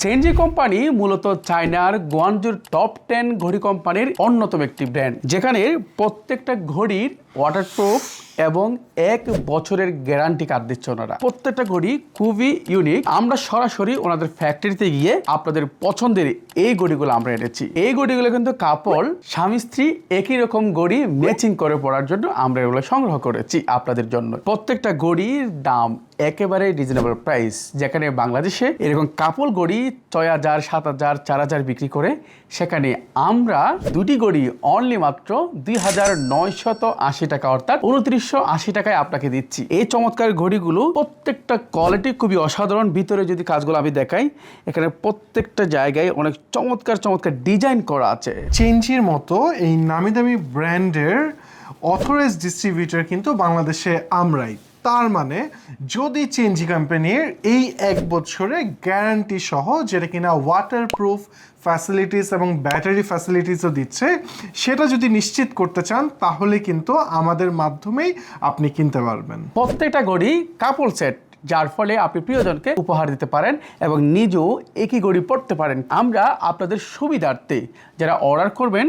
চেনজি company মূলত চায়নার গুয়াংজুর top 10 ঘড়ি কোম্পানির অন্যতম একটি ব্র্যান্ড, যেখানে প্রত্যেকটা ঘড়ির ওয়াটারপ্রুফ এবং 1 বছরের গ্যারান্টি কার্ড দিচ্ছে ওনারা। প্রত্যেকটা ঘড়ি খুবই ইউনিক। আমরা সরাসরি ওনাদের ফ্যাক্টরিতে গিয়ে আপনাদের পছন্দের এই ঘড়িগুলো আমরা এনেছি। এই ঘড়িগুলো কিন্তু কাপল স্বামী স্ত্রী একই রকম ঘড়ি ম্যাচিং করে পড়ার জন্য আমরা এগুলো সংগ্রহ করেছি আপনাদের জন্য। প্রত্যেকটা ঘড়ির দাম একেবারে রিজনেবল প্রাইস, যেখানে বাংলাদেশে এরকম কাপল ঘড়ি 6000, 7000, 4000 বিক্রি করে, সেখানে আমরা দুটি ঘড়ি অনলি মাত্র 2980 টাকা অর্থাৎ 2980 টাকায় আপনাকে দিচ্ছি। এই চমৎকার ঘড়িগুলো প্রত্যেকটা কোয়ালিটি খুবই অসাধারণ। ভিতরে যদি কাজগুলো আমি দেখাই, এখানে প্রত্যেকটা জায়গায় অনেক চমৎকার চমৎকার ডিজাইন করা আছে। চেনজির মতো এই নামি দামি ব্র্যান্ডের অথরাইজ ডিস্ট্রিবিউটর কিন্তু বাংলাদেশে আমরাই। তার মানে যদি চেনজি কোম্পানির এই 1 বছরের গ্যারান্টি সহ, যেটা কিনা ওয়াটারপ্রুফ ফ্যাসিলিটিস এবং ব্যাটারি ফ্যাসিলিটিসও দিচ্ছে, সেটা যদি নিশ্চিত করতে চান তাহলে কিন্তু আমাদের মাধ্যমেই আপনি কিনতে পারবেন। প্রত্যেকটা ঘড়ি কাপল সেট, যার ফলে আপনি প্রিয়জনকে উপহার দিতে পারেন এবং নিজেও একই ঘড়ি পড়তে পারেন। আমরা আপনাদের সুবিধার্থে যারা অর্ডার করবেন,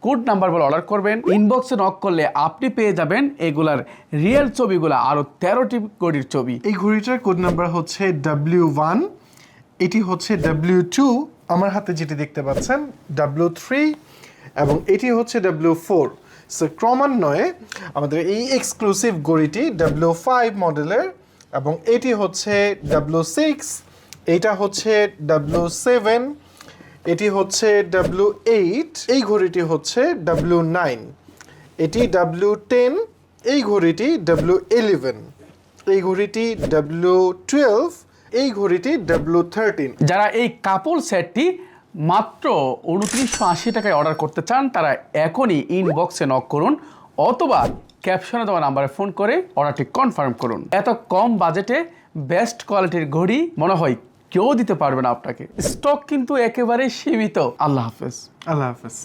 কোড নাম্বার বলে অর্ডার করবেন, ইনবক্সে নক করলে আপনি পেয়ে যাবেন এগুলার রিয়েল ছবিগুলো, আরও 13টি ঘড়ির ছবি। এই ঘড়িটার কোড নাম্বার হচ্ছে W1, এটি হচ্ছে W2, আমার হাতে যেটি দেখতে পাচ্ছেন W3, এবং এটি হচ্ছে W4। সো ক্রমান্বয়ে আমাদের এই এক্সক্লুসিভ ঘড়িটি W5 মডেলের, এবং এটি হচ্ছে W6, এটা হচ্ছে W7, এটি হচ্ছে W8, এই ঘড়িটি হচ্ছে W9, এটি W10, এই ঘড়িটি W11, এই ঘড়িটি W12, এই ঘড়িটি W13। যারা এই কাপল সেটটি মাত্র 2980 টাকায় অর্ডার করতে চান, তারা এখনই ইনবক্সে নক করুন অথবা ক্যাপশনে দেওয়া নাম্বারে ফোন করে অর্ডারটি কনফার্ম করুন। এত কম বাজেটে বেস্ট কোয়ালিটির ঘড়ি মনে হয় কেউ দিতে পারবে না আপনাকে। স্টক কিন্তু একেবারে সীমিত। আল্লাহ হাফেজ। আল্লাহ হাফেজ।